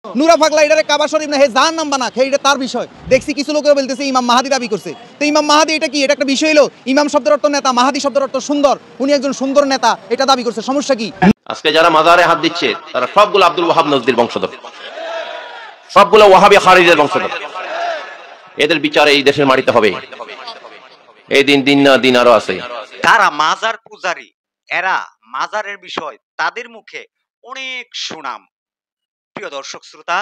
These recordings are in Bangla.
নুরা পাগলা এটারে কাবা শরীফ না হে জাহান নাম বানা হে এটা তার বিষয়। দেখছি কিছু লোকেও বলতেছে ইমাম মাহাদি দাবি করছে। তো ইমাম মাহাদি এটা কি? এটা একটা বিষয় হলো। ইমাম শব্দের অর্থ নেতা, মাহাদি শব্দের অর্থ সুন্দর। উনি একজন সুন্দর নেতা, এটা দাবি করছে। সমস্যা কি? আজকে যারা মাজারে হাত দিচ্ছে তারা সবগুলো আব্দুল ওয়াহাব নজদির বংশধর, সবগুলো ওয়াহাবি খারিজের বংশধর। এদের বিচার এই দেশের মাটিতে হবে। এই দিন দিন না দিন আরো আছে। কারা মাজার পূজারী, এরা মাজারের বিষয় তাদের মুখে অনেক সুনাম। প্রিয় দর্শক শ্রোতা,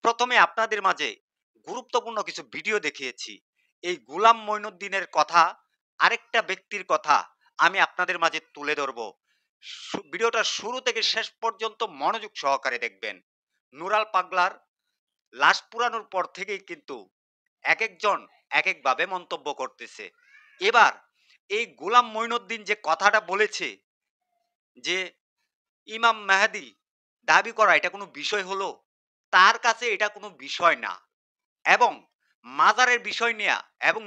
প্রথমে আপনাদের মাঝে গুরুত্বপূর্ণ কিছু ভিডিও দেখিয়েছি। এই গোলাম মঈনুদ্দিনের কথা, আরেকটা ব্যক্তির কথা আমি আপনাদের মাঝে তুলে ধরব। ভিডিওটা শুরু থেকে শেষ পর্যন্ত মনোযোগ সহকারে দেখবেন। নুরাল পাগলার লাশ পুরানোর পর থেকেই কিন্তু এক একজন এক একভাবে মন্তব্য করতেছে। এবার এই গোলাম মঈনুদ্দিন যে কথাটা বলেছে যে ইমাম মেহেদী দাবি করা এটা কোনো বিষয় হলো, তার কাছে এটা কোনো বিষয় না। এবং মাজারের বিষয় নিয়ে এবং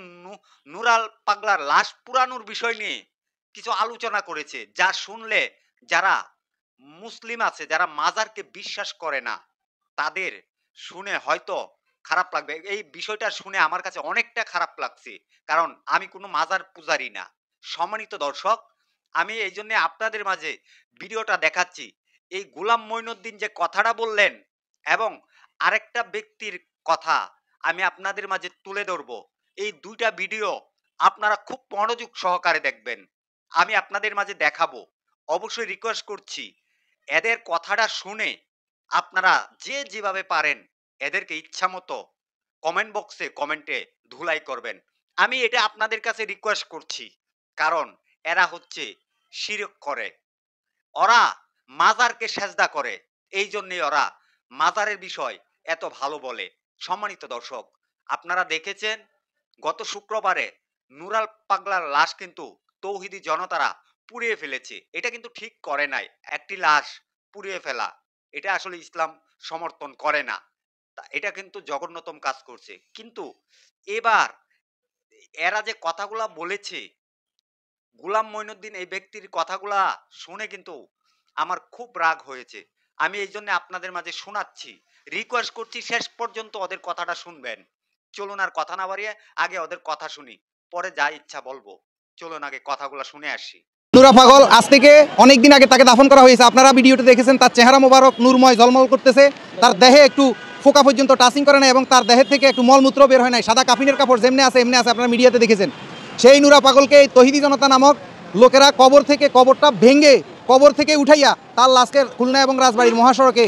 নুরাল পাগলার লাশ পুরানোর বিষয় নিয়ে কিছু আলোচনা করেছে, যা শুনলে যারা মুসলিম আছে, যারা মাজারকে বিশ্বাস করে না, তাদের শুনে হয়তো খারাপ লাগবে। এই বিষয়টা শুনে আমার কাছে অনেকটা খারাপ লাগছে, কারণ আমি কোনো মাজার পূজারি না। সম্মানিত দর্শক, আমি এই জন্য আপনাদের মাঝে ভিডিওটা দেখাচ্ছি। এই গোলাম মঈনুদ্দিন যে কথাটা বললেন এবং আরেকটা ব্যক্তির কথা আমি আপনাদের মাঝে তুলে ধরবো। এই দুইটা ভিডিও আপনারা খুব মনোযোগ সহকারে দেখবেন। আমি আপনাদের মাঝে দেখাবো। অবশ্যই রিকোয়েস্ট করছি, এদের কথাটা শুনে আপনারা যে যেভাবে পারেন এদেরকে ইচ্ছা মতো কমেন্ট বক্সে কমেন্টে ধুলাই করবেন। আমি এটা আপনাদের কাছে রিকোয়েস্ট করছি, কারণ এরা হচ্ছে শিরক করে, ওরা মাজারকে সেজদা করে, এই জন্যই ওরা মাজারের বিষয় এত ভালো বলে। সম্মানিত দর্শক, আপনারা দেখেছেন গত শুক্রবারে নুরাল পাগলার লাশ কিন্তু তৌহিদি জনতারা পুড়িয়ে ফেলেছে। এটা কিন্তু ঠিক করে নাই। একটি লাশ পুড়িয়ে ফেলা এটা আসলে ইসলাম সমর্থন করে না। এটা কিন্তু জঘন্যতম কাজ করছে। কিন্তু এবার এরা যে কথাগুলা বলেছে, গোলাম মঈনুদ্দিন এই ব্যক্তির কথাগুলা শুনে কিন্তু আমার খুব রাগ হয়েছে। আমি এই জন্য আপনাদের মাঝে শোনাচ্ছি, রিকোয়েস্ট করছি শেষ পর্যন্ত ওদের কথাটা শুনবেন। চলুন আর কথা না বাড়িয়ে আগে ওদের কথা শুনি, পরে যা ইচ্ছা বলবো। চলুন আগে কথাগুলো শুনে আসি। নুরা পাগল আজ থেকে অনেকদিন আগে তাকে দাফন করা হয়েছে। আপনারা ভিডিওতে দেখেছেন, তার চেহারা মোবারক নূরময় ঝলমল করতেছে। তার দেহে একটু ফোকা পর্যন্ত টাচিং করে না এবং তার দেহের থেকে একটু মলমূত্র বের হয় নাই। সাদা কাফিনের কাপড় যেমনি আছে এমনি আছে, আপনারা মিডিয়াতে দেখেছেন। সেই নুরা পাগলকে এই তহিদি জনতা নামক লোকেরা কবরটা ভেঙে কবর থেকে উঠাইয়া তার লাশকে খুলনা এবং রাজবাড়ির মহাসড়কে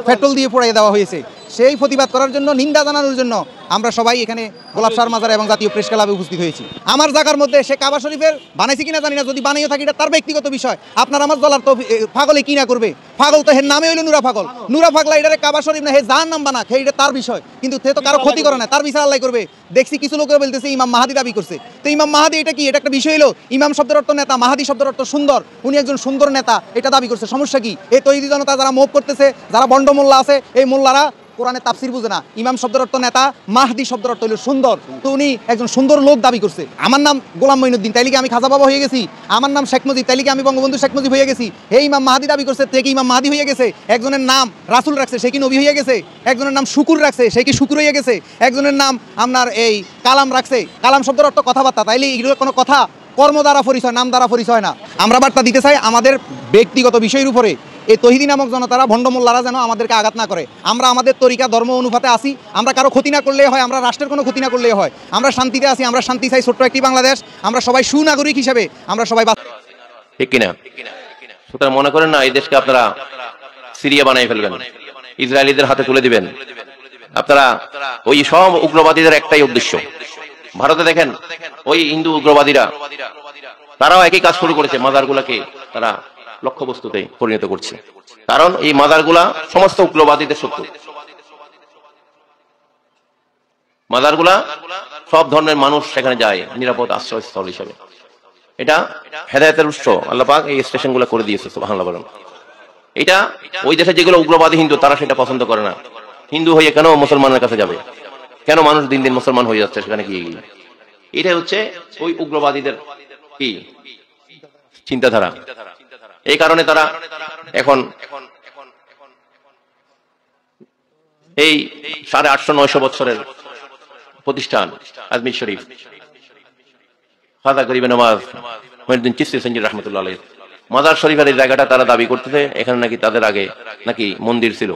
পেট্রোল দিয়ে পোড়াইয়ে দেওয়া হয়েছে। সেই প্রতিবাদ করার জন্য, নিন্দা জানানোর জন্য আমরা সবাই এখানে গোলাপ শাহ মাজার এবং জাতীয় প্রেস ক্লাবে উপস্থিত হয়েছি। আমার জায়গার মধ্যে সে কাবা শরীফের বানাইছে কিনা জানি না, যদি বানাইও থাকি এটা তার ব্যক্তিগত বিষয়। আপনার আমার দলার তো পাগলে কি না করবে? পাগল তো হের নামে হইলো নুরা পাগল। নুরা পাগলা এটারে কাবা শরীফ না হে জাহান নাম বানা হে এটা তার বিষয়। কিন্তু সে তো কারো ক্ষতি করে না, তার বিচার আল্লাহ করবে। দেখছি কিছু লোকেও বলতেছে ইমাম মাহাদি দাবি করছে। তো ইমাম মাহাদি এটা কি? এটা একটা বিষয় হলো। ইমাম শব্দের অর্থ নেতা, মাহাদি শব্দের অর্থ সুন্দর। উনি একজন সুন্দর নেতা, এটা দাবি করছে। সমস্যা কি? এই তৈরি জনতা যারা মুভ করতেছে, যারা বন্ড মোল্লা আছে, এই মোল্লারা কোরআনে তাফসির বুঝে না। ইমাম শব্দের অর্থ নেতা, মাহদি শব্দের অর্থ হলো সুন্দর। তো উনি একজন সুন্দর লোক দাবি করছে। আমার নাম গোলাম মঈনুদ্দিন, তাইলে কি আমি খাজা বাবা হয়ে গেছি? আমার নাম শেখ মুজিব, তাইলে কি আমি বঙ্গবন্ধু শেখ মুজিব হয়ে গেছি? এই ইমাম মাহাদি দাবি করছে, তে কি ইমাম মাহাদি হয়ে গেছে? একজনের নাম রাসূল রাখছে, সে কি নবী হয়ে গেছে? একজনের নাম শুকুর রাখছে, সে কি শুকুর হয়ে গেছে? একজনের নাম আপনার এই কালাম রাখছে, কালাম শব্দের অর্থ কথাবার্তা, তাইলে এগুলো কোনো কথা? কর্ম দ্বারা পরিচয়, নাম দ্বারা পরিচয় না। আমরা বার্তা দিতে চাই আমাদের ব্যক্তিগত বিষয়ের উপরে এই তহিদি নামক জনতারা, ভণ্ডমোল্লারা যেন আমাদেরকে আঘাত না করে। আমরা আমাদের তরিকা ধর্ম অনুপাতে আসি। আমরা কারো ক্ষতি না করলেই হয়, আমরা রাষ্ট্রের কোনো ক্ষতি না করলেই হয়। আমরা শান্তিতে আসি, আমরা শান্তি চাই, ছোট্ট একটি বাংলাদেশ। আমরা সবাই সুনাগরিক হিসেবে আমরা সবাই ঠিক কিনা? সুতরাং মনে করেন না এই দেশকে আপনারা সিরিয়া বানিয়ে ফেলবেন, ইসরায়েলিদের হাতে তুলে দিবেন। আপনারা ওই সব উগ্রবাদীদের একটাই উদ্দেশ্য। ভারতে দেখেন ওই হিন্দু উগ্রবাদীরা তারাও একই কাজ শুরু করেছে, মাজারগুলাকে তারা লক্ষ্যবস্তুতে পরিণত করছে। কারণ এই মাজারগুলা সমস্ত উগ্রবাদীদের শত্রু। মাজারগুলা সব ধরনের মানুষ সেখানে যায় নিরাপদ আশ্রয়স্থল হিসেবে। এটা হেদায়েতের উৎস। আল্লাহ পাক এই স্টেশনগুলো করে দিয়েছে, সুবহানাল্লাহ বলেন। এটা ওই দেশে যেগুলো উগ্রবাদী হিন্দু তারা সেটা পছন্দ করে না। হিন্দু হয়ে কেন মুসলমানের কাছে যাবে? কেন মানুষ দিন দিন মুসলমান হয়ে যাচ্ছে সেখানে গিয়ে গিয়ে? এটাই হচ্ছে ওই উগ্রবাদীদের কি চিন্তাধারা। এই কারণে তারা এখন এই 850-900 বছরের প্রতিষ্ঠান আজমির শরীফ, খাজা গরিবে নওয়াজ মঈনুদ্দিন চিশতি সঞ্জির রহমতুল্লাহ আলাইহি মাজার শরীফের এই জায়গাটা তারা দাবি করতেছে এখানে নাকি তাদের আগে নাকি মন্দির ছিল।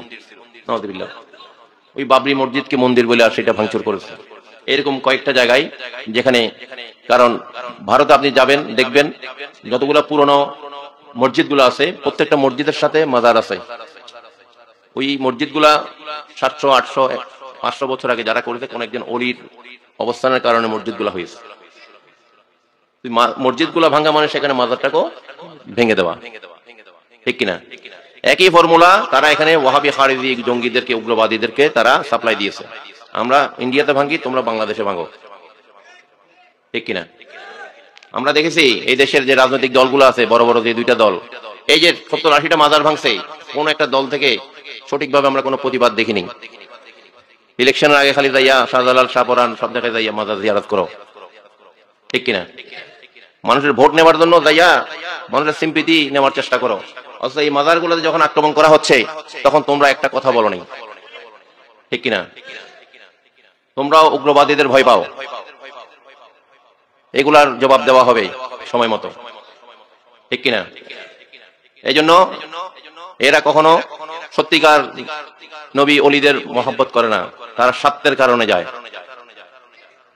নাউযুবিল্লাহ। ওই বাবরি মসজিদকে মন্দির বলে আর সেটা ভাঙচুর করেছে। এরকম কয়েকটা জায়গায় যেখানে, কারণ ভারতে আপনি যাবেন দেখবেন যতগুলো পুরনো মসজিদগুলো আছে প্রত্যেকটা মসজিদের সাথে মাজার আছে। ওই মসজিদগুলা 700, 800, 500 বছর আগে যারা করেছে কোন একজন অলির অবস্থানের কারণে মসজিদগুলা হয়েছে। মসজিদগুলা ভাঙা মানে সেখানে মাজারটাকেও ভেঙে দেওয়া, ঠিক কিনা? একই ফর্মুলা তারা এখানে ওয়াহাবি খারিজি জঙ্গিদেরকে, উগ্রবাদীদেরকে তারা সাপ্লাই দিয়েছে। আমরা ইন্ডিয়াতে ভাঙি, তোমরা বাংলাদেশে ভাঙো, ঠিক কিনা? আমরা দেখেছি এই দেশের যে রাজনৈতিক দলগুলো আছে, বড় বড় যে দুইটা দল, এই যে 70-80টা মাজার ভাঙছে, কোন একটা দল থেকে সঠিকভাবে আমরা কোনো প্রতিবাদ দেখিনি। ইলেকশনের আগে খালি যাইয়া শাহজালাল, শাহপরান সব জায়গায় যাইয়া মাজার জিয়ারত করো, ঠিক কিনা? মানুষের ভোট নেওয়ার জন্য যাইয়া মানুষের সিম্পিতি নেওয়ার চেষ্টা করো, অথচ এই মাজারগুলোতে যখন আক্রমণ করা হচ্ছে তখন তোমরা একটা কথা বলো নি, ঠিক কিনা? তোমরাও উগ্রবাদীদের ভয় পাও, এগুলার জবাব দেওয়া হবে সময় মতো, ঠিক কিনা? এই জন্য এরা কখনো সত্যিকার নবী অলিদের মহব্বত করে না, তারা স্বার্থের কারণে যায়,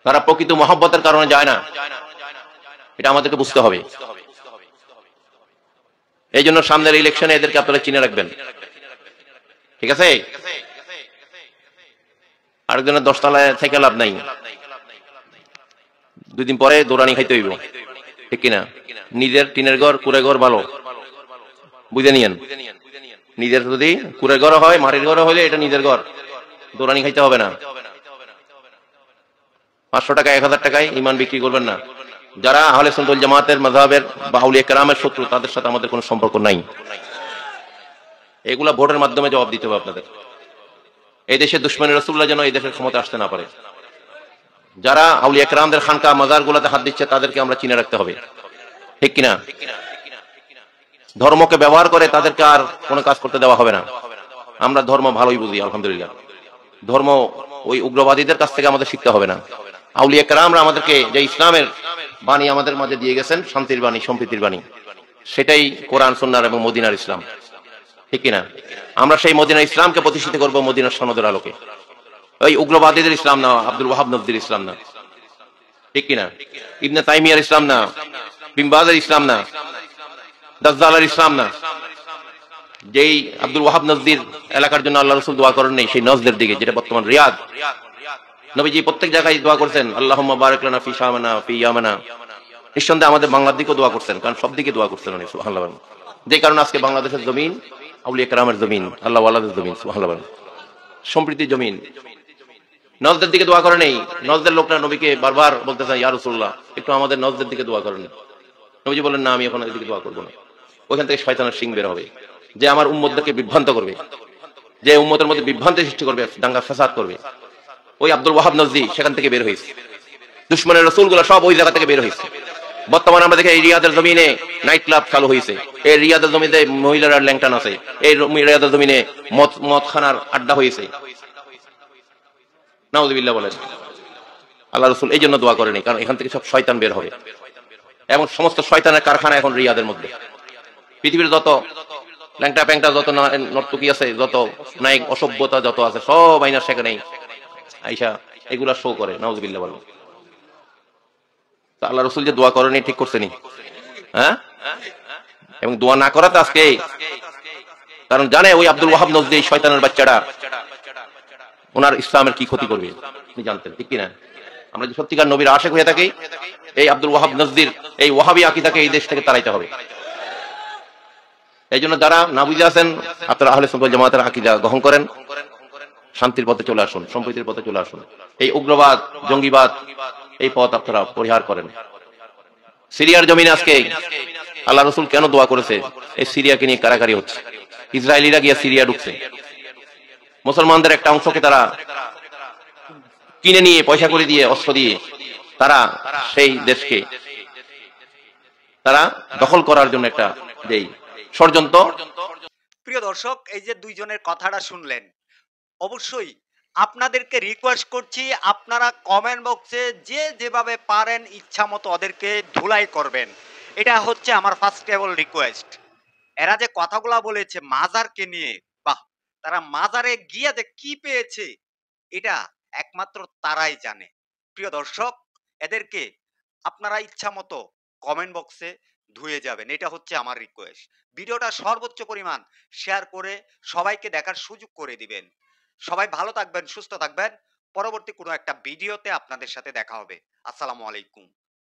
তারা প্রকৃত মহব্বতের কারণে যায় না। এটা আমাদেরকে বুঝতে হবে। এই জন্য সামনের ইলেকশনে এদেরকে আপনারা চিনে রাখবেন, ঠিক আছে? আরেকজনের 10 তলায় থেকে লাভ নাই, 2 দিন পরে দৌড়ানি খাইতে হইব, ঠিক কিনা? নিজের টিনের ঘর, কুড়ে ঘর ভালো বুঝে নিয়েন। নিজের যদি কুড়ে ঘর হয়, মাটির ঘর হইলে এটা নিজের ঘর, দৌড়ানি খাইতে হবে না। 500 টাকা 1000 টাকায় ইমান বিক্রি করবেন না। যারা আহলে সুন্নাত ওয়াল জামাতের মাযহাবের বা আউলিয়া কেরামের শত্রু, তাদের সাথে আমাদের কোনো সম্পর্ক নাই। এগুলা ভোটের মাধ্যমে জবাব দিতে হবে আপনাদের। এই দেশের দুশমন রাসূলুল্লাহ যেন এই দেশের ক্ষমতা আসতে না পারে। যারা আউলিয়া কেরামদের খানকা মাজার গুলাতে হাত দিচ্ছে তাদেরকে আমরা চিনে রাখতে হবে, ঠিক কিনা? ধর্মকে ব্যবহার করে তাদেরকে আর কোনো কাজ করতে দেওয়া হবে না। আমরা ধর্ম ভালোই বুঝি, আলহামদুলিল্লাহ। ধর্ম ওই উগ্রবাদীদের কাছ থেকে আমাদের শিখতে হবে না। আউলিয়া কেরামরা আমাদেরকে যে ইসলামের বাণী আমাদের মাঝে দিয়ে গেছেন, শান্তির বাণী, সম্প্রীতির বাণী, সেটাই কোরআন, সুন্নাহ এবং মদিনার ইসলাম, ঠিক কিনা? আমরা সেই মদিনার ইসলামকে প্রতিষ্ঠিত করব মদিনার সনদের আলোকে। ওই উগ্রবাদীদের ইসলাম না, আব্দুল ওয়াহাব নজদির ইসলাম না, ঠিক কিনা? ইবনে তাইমিয়ার ইসলাম না, বিন বাজের ইসলাম না, দাজ্জালের ইসলাম না। যেই আব্দুল ওয়াহাব নজদির এলাকার জন্য আল্লাহ রাসূল দোয়া করেন নাই, সেই নজদের দিকে, যেটা বর্তমান রিয়াদ, নবীজি প্রত্যেক জায়গায় দোয়া করছেন, আল্লাহুম্মা বারিক লানা ফি শামানা ফি ইয়ামানা। নিঃসন্দেহে আমাদের বাংলার দিকেও দোয়া করছেন, কারণ সব দিকে দোয়া করছেন উনি, সুবহানাল্লাহ। যে কারণে আজকে বাংলাদেশের জমিন আউলিয়া কেরামের জমিন, আল্লাহ ওয়ালাদের জমিন, সুবহানাল্লাহ, সম্প্রীতির জমিন। নজদের দিকে দোয়া করে নেই। নজদের লোকরা নবীকে বারবার বলতে চায়, ইয়া রাসূলুল্লাহ একটু আমাদের নজদের দিকে দোয়া করেন। নবীজি বলেন, না, আমি এখন এদিকে দোয়া করবো না। ওইখান থেকে শয়তানের শিং বের হবে, যে আমার উম্মতদেরকে বিভ্রান্ত করবে, যে উম্মতের মধ্যে বিভ্রান্তি সৃষ্টি করবে, দাঙ্গা ফাসাদ করবে। ওই আব্দুল ওয়াহাব নজদি সেখান থেকে বের হয়েছে, দুশমনের রাসূলগুলো সব ওই জায়গা থেকে বের হয়েছে। বর্তমানে আমরা দেখি এই রিয়াদের জমিনে নাইট ক্লাব চালু হয়েছে, এই রিয়াদের জমিনে মহিলারা ল্যাংটান আছে, এই রিয়াদের জমিনে মদখানার আড্ডা হয়েছে। নাউযুবিল্লাহ বলেন। আল্লাহ রাসূল এই জন্য দোয়া করেনি, কারণ এখান থেকে সব শয়তান বের হবে, এবং সমস্ত শয়তানের কারখানা এখন রিয়াদের মধ্যে। পৃথিবীর যত ল্যাংটা প্যাংটা, যত নর্তকী আছে, যত নায়ক অসভ্যতা যত আছে, সব আইনা সেখানেই আইসা এগুলা শো করে। নাউযুবিল্লাহ বলেন। আল্লাহ রাসূল যে দোয়া করেনি, ঠিক করছেনি? হ্যাঁ, এবং দোয়া না করাতে আজকে, কারণ জানে ওই আব্দুল ওয়াহাব নজদি শয়তানের বাচ্চাটা ওনার ইসলামের কি ক্ষতি করবে, আপনি জানতেন, ঠিক কিনা? আমরা যদি সত্যিকার নবীর আশিক হয়ে থাকি, এই আব্দুল ওয়াহাব নজদির এই ওয়াহাবি আকীদাকে এই দেশ থেকে তাড়াইতে হবে। এই জন্য যারা না বুঝে আছেন, আপনারা আহলে সুন্নাত ওয়াল জামাতের আকীদা গ্রহণ করেন, শান্তির পথে চলে আসুন, সম্প্রীতির পথে চলে আসুন। এই উগ্রবাদ, জঙ্গিবাদ, এই পথ আপনারা পরিহার করেন। সিরিয়ার জমিনে আজকে আল্লাহ রাসূল কেন দোয়া করেছে? এই সিরিয়াকে নিয়ে কারাকারি হচ্ছে, ইসরায়েলিরা গিয়ে সিরিয়া ঢুকছে, মুসলমানদের একটা অংশকে তারা কিনে নিয়ে, পয়সা করে দিয়ে, অস্ত্র দিয়ে তারা সেই দেশকে তারা দখল করার জন্য একটা যেই ষড়যন্ত্র। প্রিয় দর্শক, এই যে দুইজনের কথাটা শুনলেন, অবশ্যই আপনাদেরকে রিকোয়েস্ট করছি, আপনারা কমেন্ট বক্সে যে যেভাবে পারেন ইচ্ছা মতো ওদেরকে ধুলাই করবেন। এটা হচ্ছে আমার ফার্স্ট টেবল রিকোয়েস্ট। এরা যে কথাগুলা বলেছে মাজারকে নিয়ে, বাহ! তারা মাজারে গিয়ে যে কি পেয়েছে এটা একমাত্র তারাই জানে। প্রিয় দর্শক, এদেরকে আপনারা ইচ্ছা মতো কমেন্ট বক্সে ধুয়ে যাবেন। এটা হচ্ছে আমার রিকোয়েস্ট। ভিডিওটা সর্বোচ্চ পরিমাণ শেয়ার করে সবাইকে দেখার সুযোগ করে দিবেন। সবাই ভালো থাকবেন, সুস্থ থাকবেন। পরবর্তী কোনো একটা ভিডিওতে আপনাদের সাথে দেখা হবে। আসসালামু আলাইকুম।